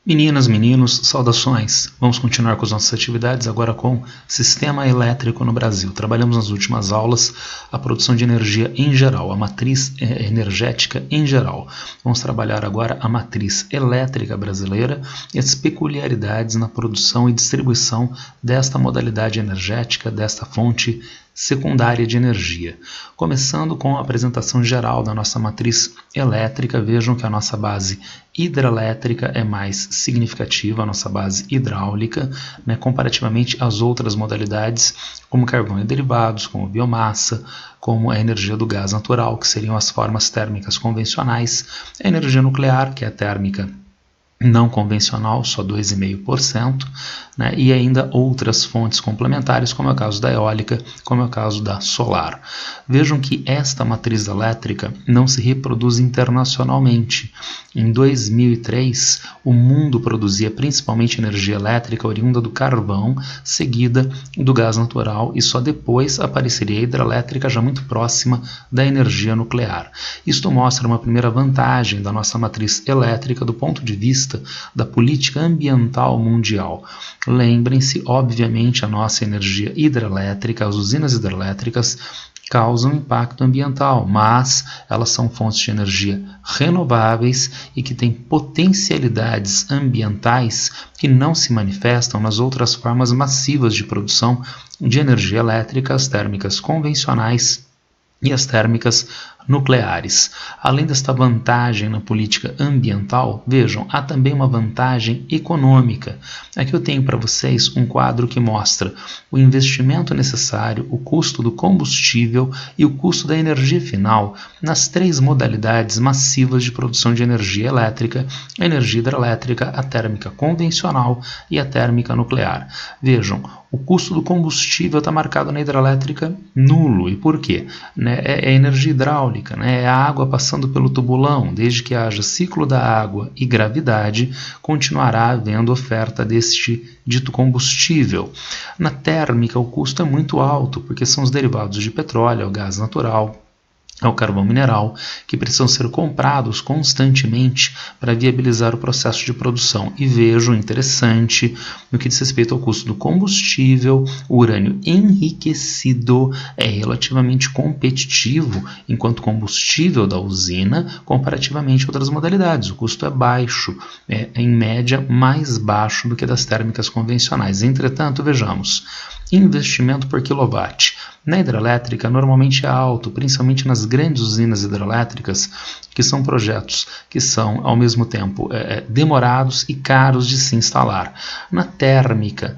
Meninas, meninos, saudações! Vamos continuar com as nossas atividades agora com sistema elétrico no Brasil. Trabalhamos nas últimas aulas a produção de energia em geral, a matriz energética em geral. Vamos trabalhar agora a matriz elétrica brasileira e as peculiaridades na produção e distribuição desta modalidade energética, desta fonte secundária de energia. Começando com a apresentação geral da nossa matriz elétrica, vejam que a nossa base hidrelétrica é mais significativa, a nossa base hidráulica, comparativamente às outras modalidades, como carvão e derivados, como biomassa, como a energia do gás natural, que seriam as formas térmicas convencionais, a energia nuclear, que é a térmica não convencional, só 2,5%, e ainda outras fontes complementares, como é o caso da eólica, como é o caso da solar. Vejam que esta matriz elétrica não se reproduz internacionalmente. Em 2003, o mundo produzia principalmente energia elétrica oriunda do carvão, seguida do gás natural, e só depois apareceria a hidrelétrica já muito próxima da energia nuclear. Isto mostra uma primeira vantagem da nossa matriz elétrica do ponto de vista da política ambiental mundial. Lembrem-se, obviamente, a nossa energia hidrelétrica, as usinas hidrelétricas causam impacto ambiental, mas elas são fontes de energia renováveis e que têm potencialidades ambientais que não se manifestam nas outras formas massivas de produção de energia elétrica, as térmicas convencionais e as térmicas nucleares. Além desta vantagem na política ambiental, vejam, há também uma vantagem econômica. Aqui eu tenho para vocês um quadro que mostra o investimento necessário, o custo do combustível e o custo da energia final nas três modalidades massivas de produção de energia elétrica, a energia hidrelétrica, a térmica convencional e a térmica nuclear. Vejam, o custo do combustível está marcado na hidrelétrica nulo. E por quê? É energia hidráulica, é a água passando pelo tubulão. Desde que haja ciclo da água e gravidade, continuará havendo oferta deste dito combustível. Na térmica, o custo é muito alto, porque são os derivados de petróleo, o gás natural, ao carvão mineral, que precisam ser comprados constantemente para viabilizar o processo de produção. E vejo interessante, no que diz respeito ao custo do combustível, o urânio enriquecido é relativamente competitivo enquanto combustível da usina, comparativamente a outras modalidades. O custo é baixo, é em média mais baixo do que das térmicas convencionais. Entretanto, vejamos, investimento por quilowatt. Na hidrelétrica normalmente é alto, principalmente nas grandes usinas hidrelétricas, que são projetos que são ao mesmo tempo demorados e caros de se instalar. Na térmica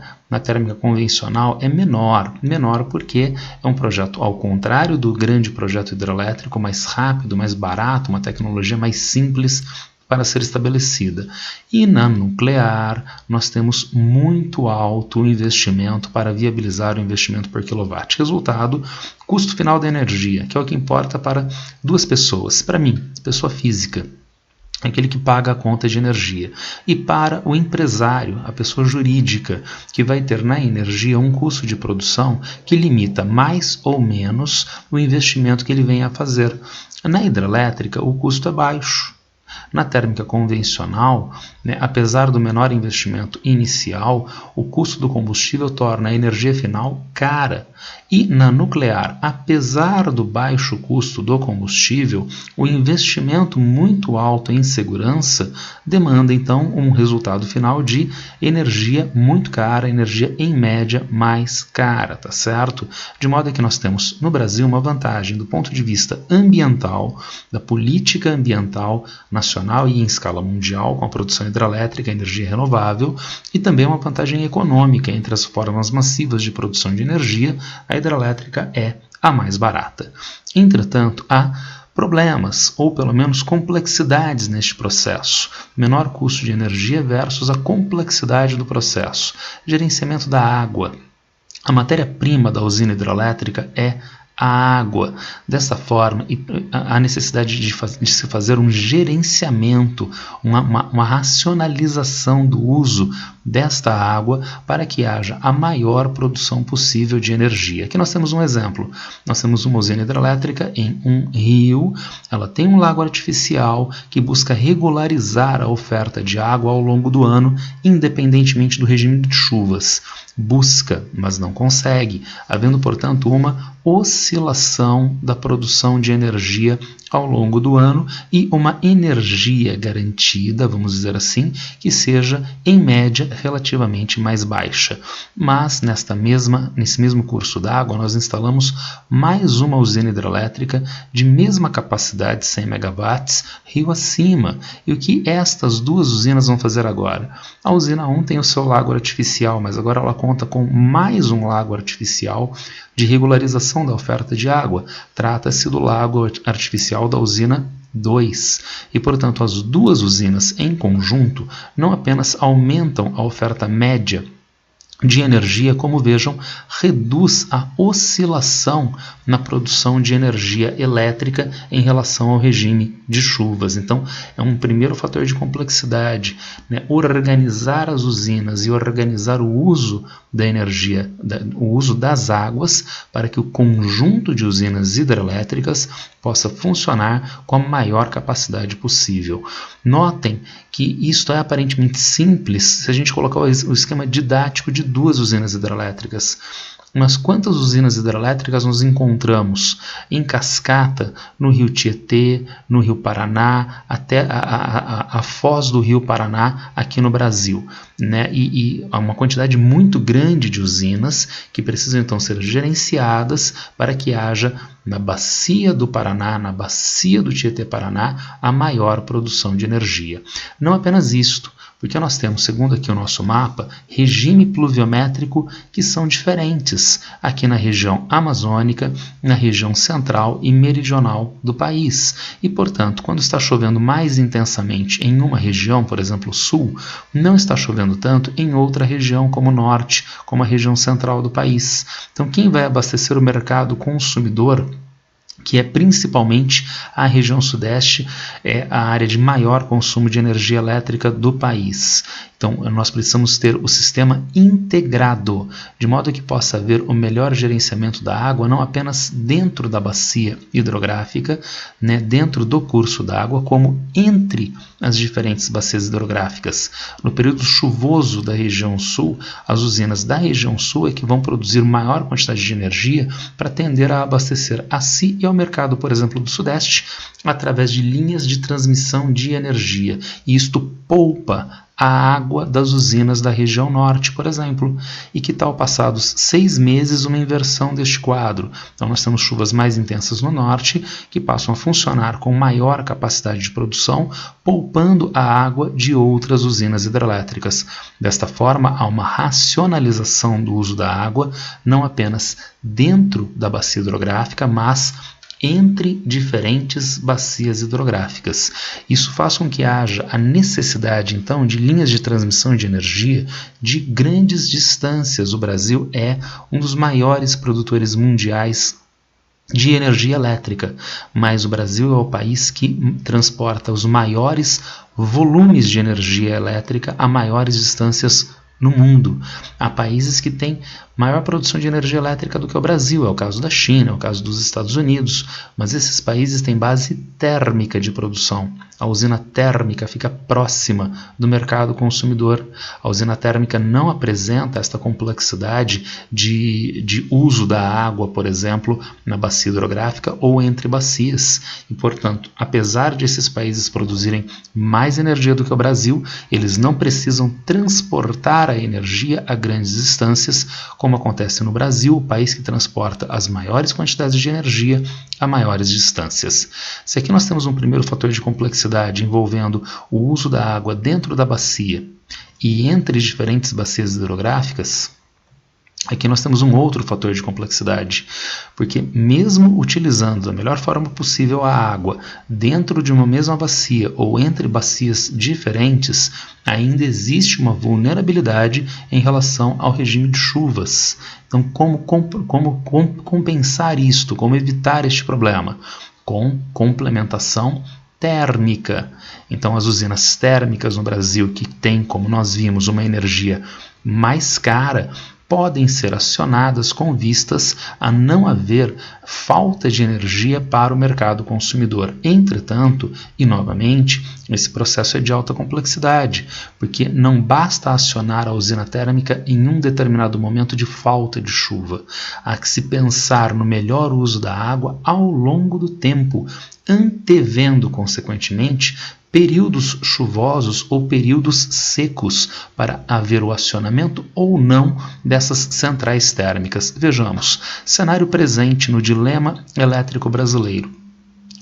convencional é menor porque é um projeto, ao contrário do grande projeto hidrelétrico, mais rápido, mais barato, uma tecnologia mais simples para ser estabelecida. E na nuclear, nós temos muito alto investimento para viabilizar o investimento por quilowatt. Resultado, custo final da energia, que é o que importa para duas pessoas. Para mim, pessoa física, aquele que paga a conta de energia, e para o empresário, a pessoa jurídica, que vai ter na energia um custo de produção que limita mais ou menos o investimento que ele venha a fazer. Na hidrelétrica, o custo é baixo. Na térmica convencional, apesar do menor investimento inicial, o custo do combustível torna a energia final cara. E na nuclear, apesar do baixo custo do combustível, o investimento muito alto em segurança demanda então um resultado final de energia muito cara, energia em média mais cara, tá certo? De modo que nós temos no Brasil uma vantagem do ponto de vista ambiental, da política ambiental nacional e em escala mundial, com a produção hidrelétrica, energia renovável, e também uma vantagem econômica entre as formas massivas de produção de energia. A hidrelétrica é a mais barata. Entretanto, há problemas, ou pelo menos complexidades neste processo. Menor custo de energia versus a complexidade do processo. Gerenciamento da água. A matéria-prima da usina hidrelétrica é a água. Dessa forma, a necessidade de se fazer um gerenciamento, uma racionalização do uso desta água para que haja a maior produção possível de energia. Aqui nós temos um exemplo. Nós temos uma usina hidrelétrica em um rio, ela tem um lago artificial que busca regularizar a oferta de água ao longo do ano, independentemente do regime de chuvas. Busca, mas não consegue, havendo, portanto, uma oscilação da produção de energia ao longo do ano e uma energia garantida, vamos dizer assim, que seja, em média, relativamente mais baixa. Mas, nesse mesmo curso d'água, nós instalamos mais uma usina hidrelétrica de mesma capacidade, 100 megawatts, rio acima. E o que estas duas usinas vão fazer agora? A usina 1 tem o seu lago artificial, mas agora ela conta com mais um lago artificial de regularização da oferta de água. Trata-se do lago artificial da usina 2. E, portanto, as duas usinas em conjunto não apenas aumentam a oferta média de energia, como vejam, reduz a oscilação na produção de energia elétrica em relação ao regime de chuvas. Então, é um primeiro fator de complexidade, né? Organizar as usinas e organizar o uso da energia, o uso das águas, para que o conjunto de usinas hidrelétricas possa funcionar com a maior capacidade possível. Notem que isto é aparentemente simples se a gente colocar o esquema didático de duas usinas hidrelétricas. Mas quantas usinas hidrelétricas nós encontramos em cascata, no rio Tietê, no rio Paraná, até a foz do rio Paraná aqui no Brasil, né? E há uma quantidade muito grande de usinas que precisam então ser gerenciadas para que haja na bacia do Paraná, na bacia do Tietê-Paraná, a maior produção de energia. Não apenas isto, porque nós temos, segundo aqui o nosso mapa, regime pluviométrico que são diferentes aqui na região amazônica, na região central e meridional do país. E, portanto, quando está chovendo mais intensamente em uma região, por exemplo, o sul, não está chovendo tanto em outra região, como o norte, como a região central do país. Então, quem vai abastecer o mercado consumidor, que é principalmente a região sudeste, é a área de maior consumo de energia elétrica do país. Então, nós precisamos ter o sistema integrado, de modo que possa haver o melhor gerenciamento da água, não apenas dentro da bacia hidrográfica, né, dentro do curso d'água, como entre as diferentes bacias hidrográficas. No período chuvoso da região sul, as usinas da região sul é que vão produzir maior quantidade de energia para tender a abastecer a si e ao mercado, por exemplo, do sudeste, através de linhas de transmissão de energia. E isto poupa a água das usinas da região norte, por exemplo. E que tal, passados 6 meses, uma inversão deste quadro? Então nós temos chuvas mais intensas no norte, que passam a funcionar com maior capacidade de produção, poupando a água de outras usinas hidrelétricas. Desta forma, há uma racionalização do uso da água, não apenas dentro da bacia hidrográfica, mas entre diferentes bacias hidrográficas. Isso faz com que haja a necessidade, então, de linhas de transmissão de energia de grandes distâncias. O Brasil é um dos maiores produtores mundiais de energia elétrica, mas o Brasil é o país que transporta os maiores volumes de energia elétrica a maiores distâncias no mundo. Há países que têm maior produção de energia elétrica do que o Brasil, é o caso da China, é o caso dos Estados Unidos, mas esses países têm base térmica de produção. A usina térmica fica próxima do mercado consumidor. A usina térmica não apresenta esta complexidade de uso da água, por exemplo, na bacia hidrográfica ou entre bacias. E, portanto, apesar de esses países produzirem mais energia do que o Brasil, eles não precisam transportar a energia a grandes distâncias, como acontece no Brasil, o país que transporta as maiores quantidades de energia a maiores distâncias. Se aqui nós temos um primeiro fator de complexidade envolvendo o uso da água dentro da bacia e entre diferentes bacias hidrográficas, Aqui nós temos um outro fator de complexidade, porque mesmo utilizando da melhor forma possível a água dentro de uma mesma bacia ou entre bacias diferentes, ainda existe uma vulnerabilidade em relação ao regime de chuvas. Então, como compensar isto? Como evitar este problema? Com complementação térmica. Então, as usinas térmicas no Brasil, que têm, como nós vimos, uma energia mais cara, podem ser acionadas com vistas a não haver falta de energia para o mercado consumidor. Entretanto, e novamente, esse processo é de alta complexidade, porque não basta acionar a usina térmica em um determinado momento de falta de chuva. Há que se pensar no melhor uso da água ao longo do tempo, antevendo, consequentemente, períodos chuvosos ou períodos secos para haver o acionamento ou não dessas centrais térmicas. Vejamos, cenário presente no dilema elétrico brasileiro.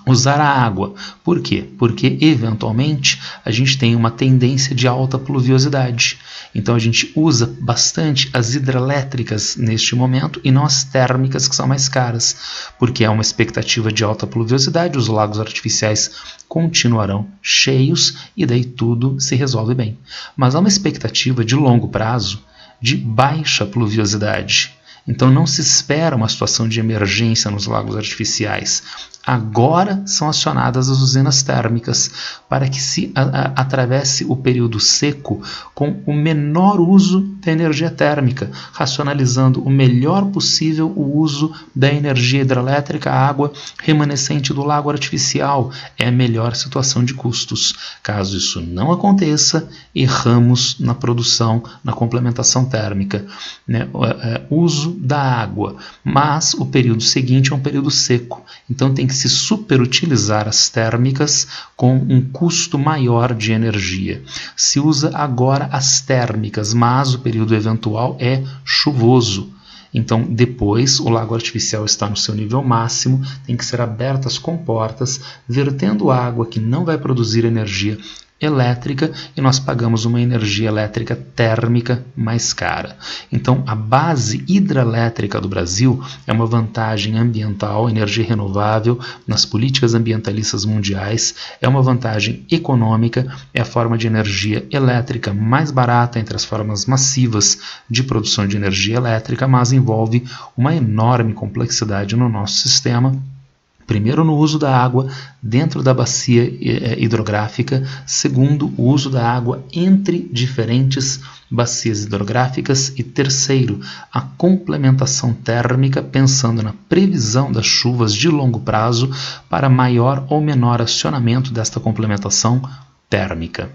Usar a água. Por quê? Porque, eventualmente, a gente tem uma tendência de alta pluviosidade. Então, a gente usa bastante as hidrelétricas neste momento e não as térmicas, que são mais caras, porque há uma expectativa de alta pluviosidade, os lagos artificiais continuarão cheios e daí tudo se resolve bem. Mas há uma expectativa de longo prazo de baixa pluviosidade. Então não se espera uma situação de emergência nos lagos artificiais. Agora são acionadas as usinas térmicas para que se atravesse o período seco com o menor uso da energia térmica, racionalizando o melhor possível o uso da energia hidrelétrica, a água remanescente do lago artificial. É a melhor situação de custos. Caso isso não aconteça, erramos na produção, na complementação térmica, né? Uso da água, mas o período seguinte é um período seco, então tem que se superutilizar as térmicas com um custo maior de energia. Se usa agora as térmicas, mas o período eventual é chuvoso. Então, depois, o lago artificial está no seu nível máximo, tem que ser abertas comportas, vertendo água que não vai produzir energia elétrica e nós pagamos uma energia elétrica térmica mais cara. Então, a base hidrelétrica do Brasil é uma vantagem ambiental, energia renovável, nas políticas ambientalistas mundiais, é uma vantagem econômica, é a forma de energia elétrica mais barata entre as formas massivas de produção de energia elétrica, mas envolve uma enorme complexidade no nosso sistema. Primeiro, no uso da água dentro da bacia hidrográfica. Segundo, o uso da água entre diferentes bacias hidrográficas. E terceiro, a complementação térmica, pensando na previsão das chuvas de longo prazo para maior ou menor acionamento desta complementação térmica.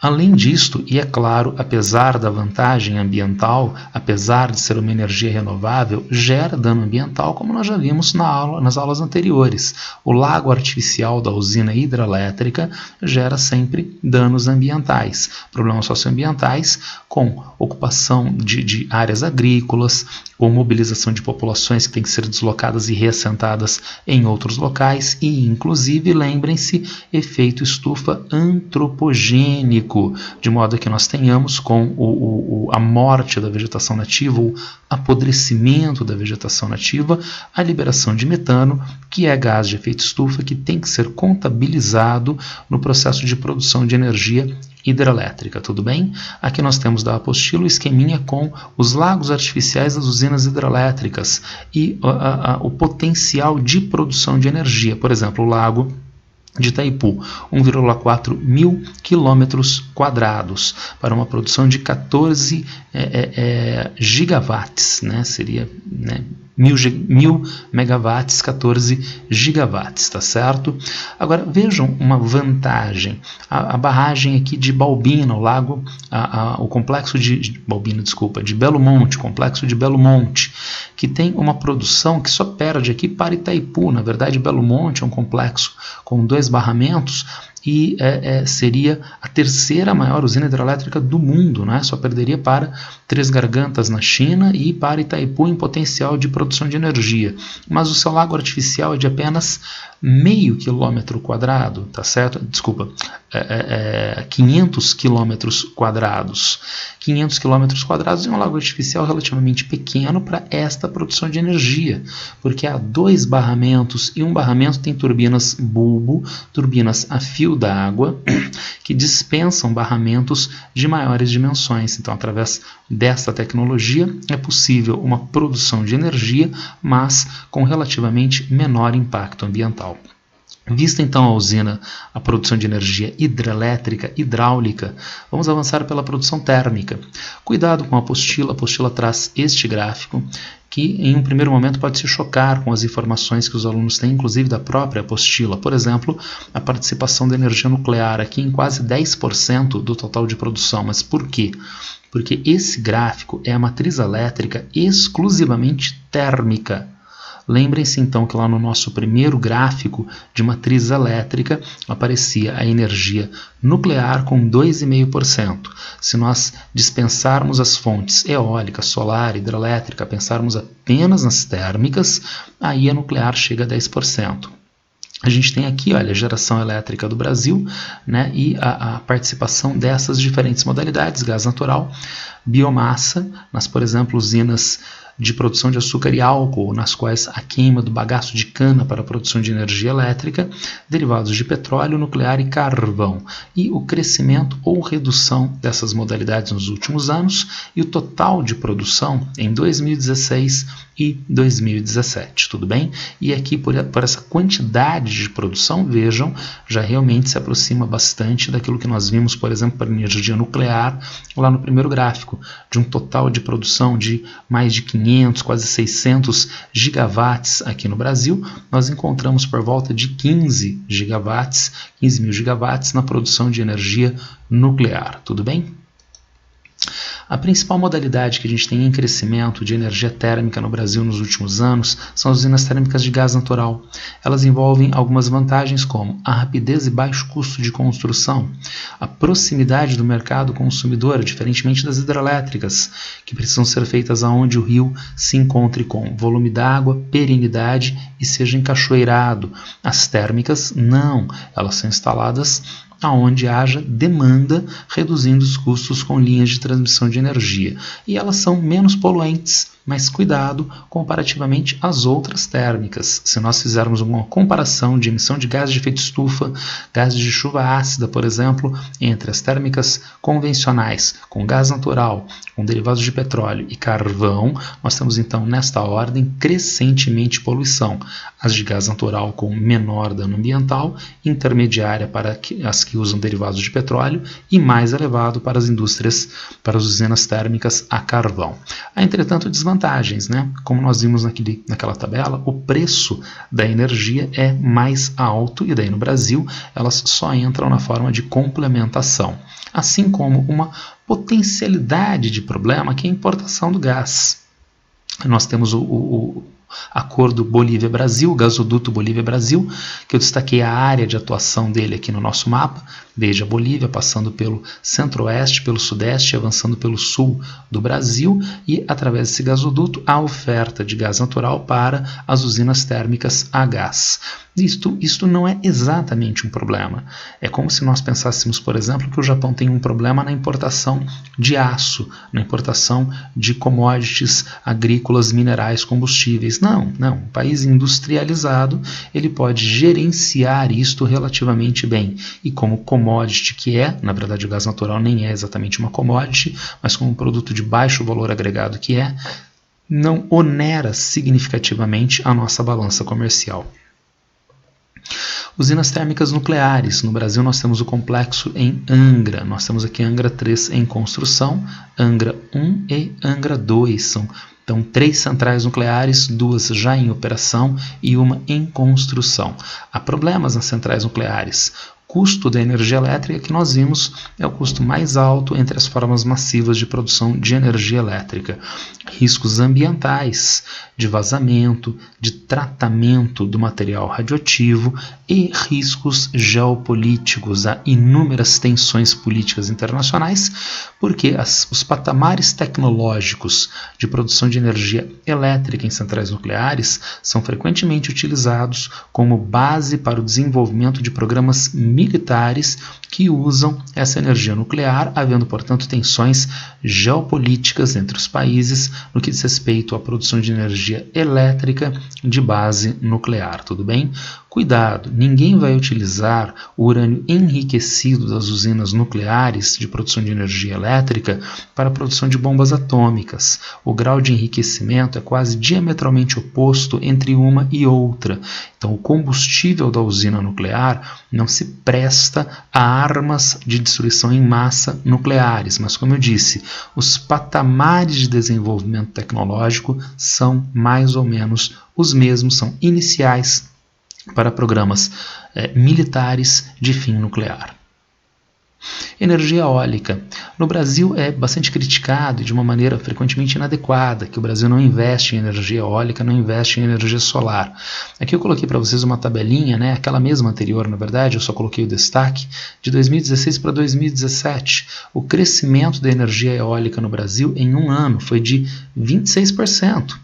Além disto, e é claro, apesar da vantagem ambiental, apesar de ser uma energia renovável, gera dano ambiental, como nós já vimos nas aulas anteriores. O lago artificial da usina hidrelétrica gera sempre danos ambientais, problemas socioambientais com ocupação de áreas agrícolas, com mobilização de populações que têm que ser deslocadas e reassentadas em outros locais e, inclusive, lembrem-se, efeito estufa antropogênico, de modo que nós tenhamos com a morte da vegetação nativa, o apodrecimento da vegetação nativa, a liberação de metano, que é gás de efeito estufa que tem que ser contabilizado no processo de produção de energia hidrelétrica, tudo bem? Aqui nós temos da apostila o esqueminha com os lagos artificiais das usinas hidrelétricas e o potencial de produção de energia. Por exemplo, o lago de Itaipu, 1,4 mil quilômetros quadrados, para uma produção de 14 gigawatts, né? Seria, né, 1000 megawatts, 14 gigawatts, tá certo? Agora vejam uma vantagem, a barragem aqui de Balbina, o lago, o complexo de Belo Monte, complexo de Belo Monte, que tem uma produção que só perde aqui para Itaipu. Na verdade, Belo Monte é um complexo com 2 barramentos e seria a terceira maior usina hidrelétrica do mundo, né? Só perderia para Três Gargantas na China e para Itaipu em potencial de produção de energia. Mas o seu lago artificial é de apenas meio quilômetro quadrado, tá certo? Desculpa, 500 quilômetros quadrados. 500 quilômetros quadrados é um lago artificial relativamente pequeno para esta produção de energia, porque há 2 barramentos e um barramento tem turbinas bulbo, turbinas a fio d'água, que dispensam barramentos de maiores dimensões. Então, através desta tecnologia, é possível uma produção de energia, mas com relativamente menor impacto ambiental. Vista então a usina, a produção de energia hidrelétrica, hidráulica, vamos avançar pela produção térmica. Cuidado com a apostila traz este gráfico, que em um primeiro momento pode se chocar com as informações que os alunos têm, inclusive da própria apostila. Por exemplo, a participação da energia nuclear aqui em quase 10% do total de produção. Mas por quê? Porque esse gráfico é a matriz elétrica exclusivamente térmica. Lembrem-se então que lá no nosso primeiro gráfico de matriz elétrica aparecia a energia nuclear com 2,5%. Se nós dispensarmos as fontes eólica, solar, hidrelétrica, pensarmos apenas nas térmicas, aí a nuclear chega a 10%. A gente tem aqui, olha, a geração elétrica do Brasil, né, e a participação dessas diferentes modalidades, gás natural, biomassa, nas, por exemplo, usinas de produção de açúcar e álcool, nas quais a queima do bagaço de cana para a produção de energia elétrica, derivados de petróleo, nuclear e carvão, e o crescimento ou redução dessas modalidades nos últimos anos e o total de produção em 2016 e 2017, tudo bem? E aqui, por essa quantidade de produção, vejam, já realmente se aproxima bastante daquilo que nós vimos, por exemplo, para a energia nuclear, lá no primeiro gráfico, de um total de produção de mais de 500, quase 600 gigawatts aqui no Brasil, nós encontramos por volta de 15 gigawatts, 15 mil gigawatts na produção de energia nuclear, tudo bem? A principal modalidade que a gente tem em crescimento de energia térmica no Brasil nos últimos anos são as usinas térmicas de gás natural. Elas envolvem algumas vantagens como a rapidez e baixo custo de construção, a proximidade do mercado consumidor, diferentemente das hidrelétricas, que precisam ser feitas aonde o rio se encontre com volume d'água, perenidade e seja encachoeirado. As térmicas não, elas são instaladas aonde haja demanda, reduzindo os custos com linhas de transmissão de energia. E elas são menos poluentes, mas cuidado comparativamente às outras térmicas. Se nós fizermos uma comparação de emissão de gases de efeito estufa, gases de chuva ácida, por exemplo, entre as térmicas convencionais, com gás natural, com derivados de petróleo e carvão, nós temos então nesta ordem crescentemente poluição. As de gás natural com menor dano ambiental, intermediária para as que usam derivados de petróleo e mais elevado para as indústrias, para as usinas térmicas a carvão. Há, entretanto, desvantagens, né? Como nós vimos naquela tabela, o preço da energia é mais alto e daí no Brasil elas só entram na forma de complementação. Assim como uma potencialidade de problema que é a importação do gás. Nós temos o Acordo Bolívia-Brasil, o gasoduto Bolívia-Brasil, que eu destaquei a área de atuação dele aqui no nosso mapa, desde a Bolívia, passando pelo centro-oeste, pelo sudeste, avançando pelo sul do Brasil, e através desse gasoduto a oferta de gás natural para as usinas térmicas a gás. Isto não é exatamente um problema. É como se nós pensássemos, por exemplo, que o Japão tem um problema na importação de aço, na importação de commodities agrícolas, minerais, combustíveis. Não. Um país industrializado, ele pode gerenciar isto relativamente bem. E como commodity que é, na verdade o gás natural nem é exatamente uma commodity, mas como um produto de baixo valor agregado que é, não onera significativamente a nossa balança comercial. Usinas térmicas nucleares. No Brasil nós temos o complexo em Angra. Nós temos aqui Angra 3 em construção, Angra 1 e Angra 2. São então 3 centrais nucleares, 2 já em operação e uma em construção. Há problemas nas centrais nucleares. custo da energia elétrica que nós vimos é o custo mais alto entre as formas massivas de produção de energia elétrica. Riscos ambientais, de vazamento, de tratamento do material radioativo e riscos geopolíticos. Há inúmeras tensões políticas internacionais porque os patamares tecnológicos de produção de energia elétrica em centrais nucleares são frequentemente utilizados como base para o desenvolvimento de programas militares que usam essa energia nuclear, havendo, portanto, tensões geopolíticas entre os países no que diz respeito à produção de energia elétrica de base nuclear, tudo bem? Cuidado, ninguém vai utilizar o urânio enriquecido das usinas nucleares de produção de energia elétrica para a produção de bombas atômicas. O grau de enriquecimento é quase diametralmente oposto entre uma e outra. Então, o combustível da usina nuclear não se presta a armas de destruição em massa nucleares, mas, como eu disse, os patamares de desenvolvimento tecnológico são mais ou menos os mesmos, são iniciais para programas militares de fim nuclear. Energia eólica. No Brasil é bastante criticado e de uma maneira frequentemente inadequada que o Brasil não investe em energia eólica, não investe em energia solar. Aqui eu coloquei para vocês uma tabelinha, né, aquela mesma anterior, na verdade, eu só coloquei o destaque, de 2016 para 2017. O crescimento da energia eólica no Brasil em um ano foi de 26%.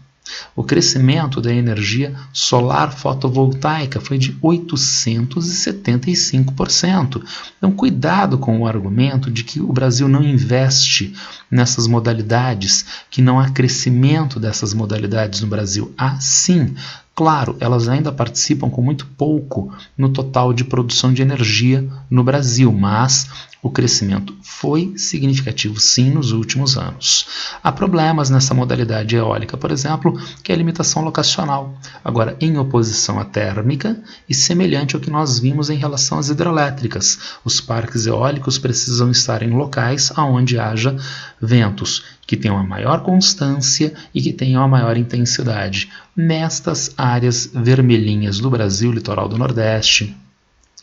O crescimento da energia solar fotovoltaica foi de 875%. Então, cuidado com o argumento de que o Brasil não investe nessas modalidades, que não há crescimento dessas modalidades no Brasil. Há sim. Claro, elas ainda participam com muito pouco no total de produção de energia no Brasil, mas o crescimento foi significativo sim nos últimos anos. Há problemas nessa modalidade eólica, por exemplo, que é a limitação locacional, agora em oposição à térmica e semelhante ao que nós vimos em relação às hidrelétricas. Os parques eólicos precisam estar em locais onde haja ventos que tenham a maior constância e que tenham a maior intensidade. Nestas áreas vermelhinhas do Brasil, litoral do Nordeste,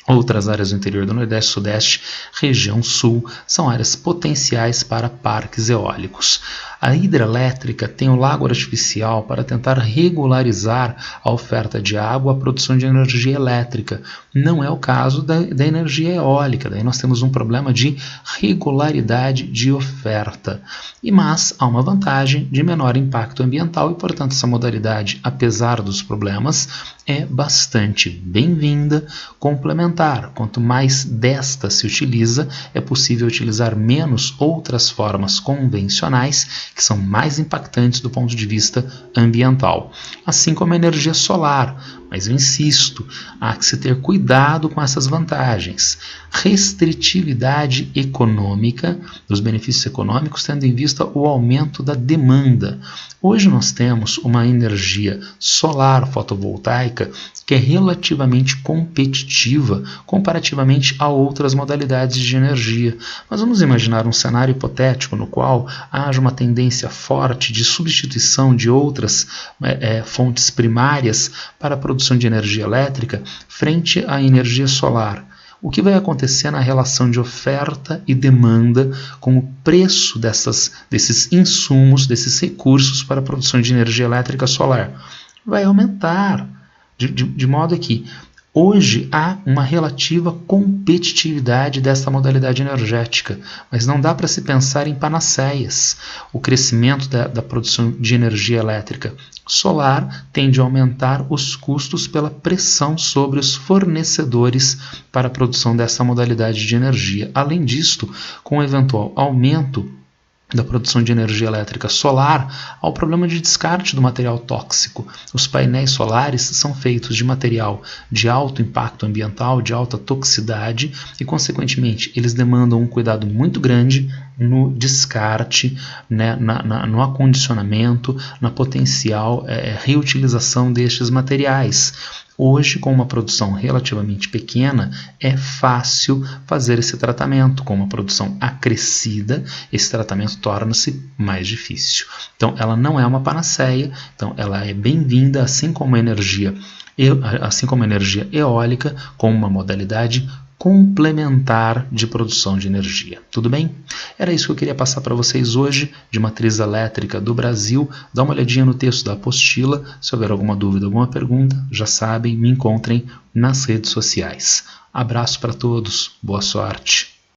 outras áreas do interior do Nordeste, Sudeste, região Sul, são áreas potenciais para parques eólicos. A hidrelétrica tem o lago artificial para tentar regularizar a oferta de água à produção de energia elétrica. Não é o caso da energia eólica, daí nós temos um problema de regularidade de oferta. Mas há uma vantagem de menor impacto ambiental e, portanto, essa modalidade, apesar dos problemas, é bastante bem-vinda, complementar. Quanto mais desta se utiliza, é possível utilizar menos outras formas convencionais que são mais impactantes do ponto de vista ambiental, assim como a energia solar. Mas eu insisto, há que se ter cuidado com essas vantagens. Restritividade econômica, dos benefícios econômicos, tendo em vista o aumento da demanda. Hoje nós temos uma energia solar fotovoltaica que é relativamente competitiva comparativamente a outras modalidades de energia. Mas vamos imaginar um cenário hipotético no qual haja uma tendência forte de substituição de outras fontes primárias para a produção de energia elétrica frente à energia solar. O que vai acontecer na relação de oferta e demanda com o preço desses insumos, desses recursos para a produção de energia elétrica solar? Vai aumentar, de modo que hoje há uma relativa competitividade dessa modalidade energética, mas não dá para se pensar em panaceias. O crescimento da produção de energia elétrica solar tende a aumentar os custos pela pressão sobre os fornecedores para a produção dessa modalidade de energia. Além disto, com o eventual aumento da produção de energia elétrica solar, há o problema de descarte do material tóxico. Os painéis solares são feitos de material de alto impacto ambiental, de alta toxicidade e, consequentemente, eles demandam um cuidado muito grande no descarte, né, no acondicionamento, na potencial reutilização destes materiais. Hoje, com uma produção relativamente pequena, é fácil fazer esse tratamento. Com uma produção acrescida, esse tratamento torna-se mais difícil. Então, ela não é uma panaceia, então ela é bem-vinda, assim como a energia eólica, com uma modalidade complementar de produção de energia. Tudo bem? Era isso que eu queria passar para vocês hoje de matriz elétrica do Brasil. Dá uma olhadinha no texto da apostila. Se houver alguma dúvida, alguma pergunta, já sabem, me encontrem nas redes sociais. Abraço para todos, boa sorte.